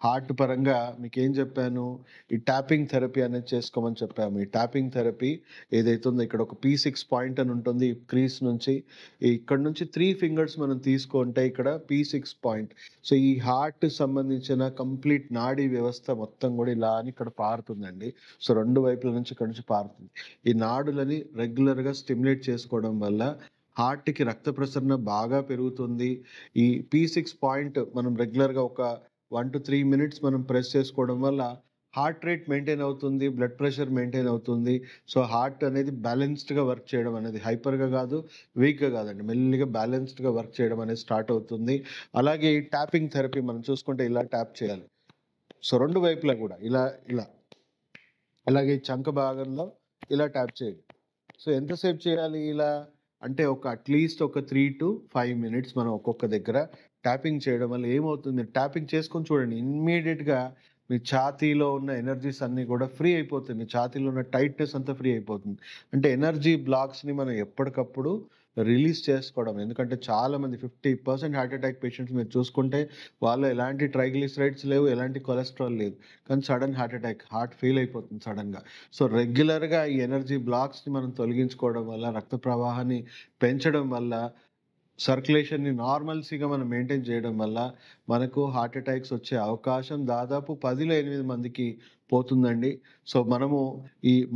Heart పరంగా మీకేం చెప్పాను? ఈ ట్యాపింగ్ థెరపీ అనేది చేసుకోమని చెప్పాము. ఈ ట్యాపింగ్ థెరపీ ఏదైతే ఉందో ఇక్కడ ఒక P6 పాయింట్ అని ఉంటుంది. ఈ క్రీజ్ నుంచి ఇక్కడ నుంచి 3 ఫింగర్స్ మనం తీసుకుంటే ఇక్కడ P6 పాయింట్. సో, ఈ హార్ట్ సంబంధించిన కంప్లీట్ నాడీ వ్యవస్థ మొత్తం గూడా ఇలా అని ఇక్కడ పారుతుందండి. సో, 2 వైపుల నుంచి ఇక్కడ నుంచి పారుతుంది. ఈ నాడులని రెగ్యులర్‌గా స్టిమ్యులేట్ చేసుకోవడం వల్ల హార్ట్‌కి రక్త ప్రసరణ బాగా పెరుగుతుంది. ఈ P6 పాయింట్ మనం రెగ్యులర్‌గా ఒక 1-3 మినిట్స్ మనం ప్రెస్ చేసుకోవడం వల్ల హార్ట్ రేట్ మెయింటైన్ అవుతుంది. బ్లడ్ ప్రెషర్ మెయింటైన్ అవుతుంది. సో, హార్ట్ అనేది బ్యాలెన్స్డ్‌గా వర్క్ చేయడం అనేది హైపర్‌గా గాదు, వీక్‌గా గాదండి. మెల్లిగా బ్యాలెన్స్డ్‌గా వర్క్ చేయడం అనేది స్టార్ట్ అవుతుంది. అలాగే ఈ ట్యాపింగ్ థెరపీ మనం చూసుకుంటే ఇలా ట్యాప్ చేయాలి. సో, 2 వైపులా గూడా ఇలా, ఇలా. అలాగే ఈ చంక భాగంలో ఇలా ట్యాప్ చేయండి. సో, ఎంతసేపు చేయాలి ఇలా? అంటే అట్‌లీస్ట్ ఒక 3-5 మినిట్స్ మనం ఒక్కొక్క దగ్గర ట్యాపింగ్ చేయడం వల్ల ఏమవుతుంది, మీరు ట్యాపింగ్ చేసుకొని చూడండి. ఇమ్మీడియేట్‌గా మీ ఛాతీలో ఉన్న ఎనర్జీస్ అన్నీ కూడా ఫ్రీ అయిపోతాయి. మీ ఛాతీలో ఉన్న టైట్‌నెస్ అంతా ఫ్రీ అయిపోతుంది. అంటే ఎనర్జీ బ్లాక్స్‌ని మనం ఎప్పటికప్పుడు రిలీజ్ చేసుకోవడం. ఎందుకంటే చాలామంది 50% హార్ట్ అటాక్ పేషెంట్స్ మీరు చూసుకుంటే వాళ్ళలో ఎలాంటి ట్రైగ్లిసరైడ్స్ లేవు, ఎలాంటి కొలెస్ట్రాల్ లేదు. కానీ sudden heart attack, heart fail అయిపోతుంది సడెన్‌గా. సో, రెగ్యులర్‌గా ఈ ఎనర్జీ బ్లాక్స్‌ని మనం తొలగించుకోవడం వల్ల, రక్త ప్రవాహాన్ని పెంచడం వల్ల, సర్క్యులేషన్‌ని నార్మల్సీగా మనం మెయింటైన్ చేయడం వల్ల మనకు హార్ట్ అటాక్స్ వచ్చే అవకాశం దాదాపు 10లో 8 మందికి పోతుందండి. సో, మనము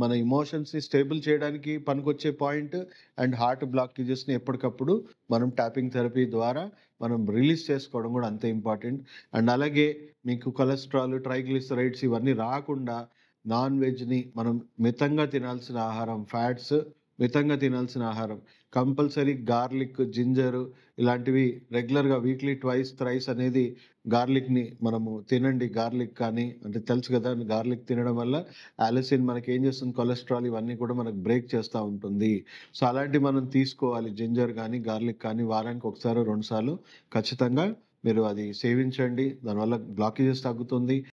మన ఎమోషన్స్‌ని స్టేబుల్ చేయడానికి పనికొచ్చే పాయింట్ అండ్ హార్ట్ బ్లాకేజెస్‌ని ఎప్పటికప్పుడు మనం ట్యాపింగ్ థెరపీ ద్వారా మనం రిలీజ్ చేసుకోవడం కూడా అంతే ఇంపార్టెంట్. అండ్ అలాగే మీకు కొలెస్ట్రాల్, ట్రైగ్లిసరైడ్స్ ఇవన్నీ రాకుండా నాన్ వెజ్‌ని మనం మితంగా తినాల్సిన ఆహారం, ఫ్యాట్స్ మితంగా తినాల్సిన ఆహారం. కంపల్సరీ గార్లిక్, జింజర్ ఇలాంటివి రెగ్యులర్‌గా వీక్లీ ట్వైస్, థ్రైస్ అనేది గార్లిక్‌ని మనము తినండి. గార్లిక్ కానీ అంటే తెలుసు కదా! గార్లిక్ తినడం వల్ల అలిసిన్ మనకేం చేస్తుంది, కొలెస్ట్రాల్ ఇవన్నీ కూడా మనకు బ్రేక్ చేస్తా ఉంటుంది. సో, అలాంటివి మనం తీసుకోవాలి. జింజర్ గానీ, గార్లిక్ కానీ వారానికి ఒకసారో, 2 సార్లు ఖచ్చితంగా మీరు అది సేవించండి. దానివల్ల బ్లాకేజెస్ తగ్గుతుంది.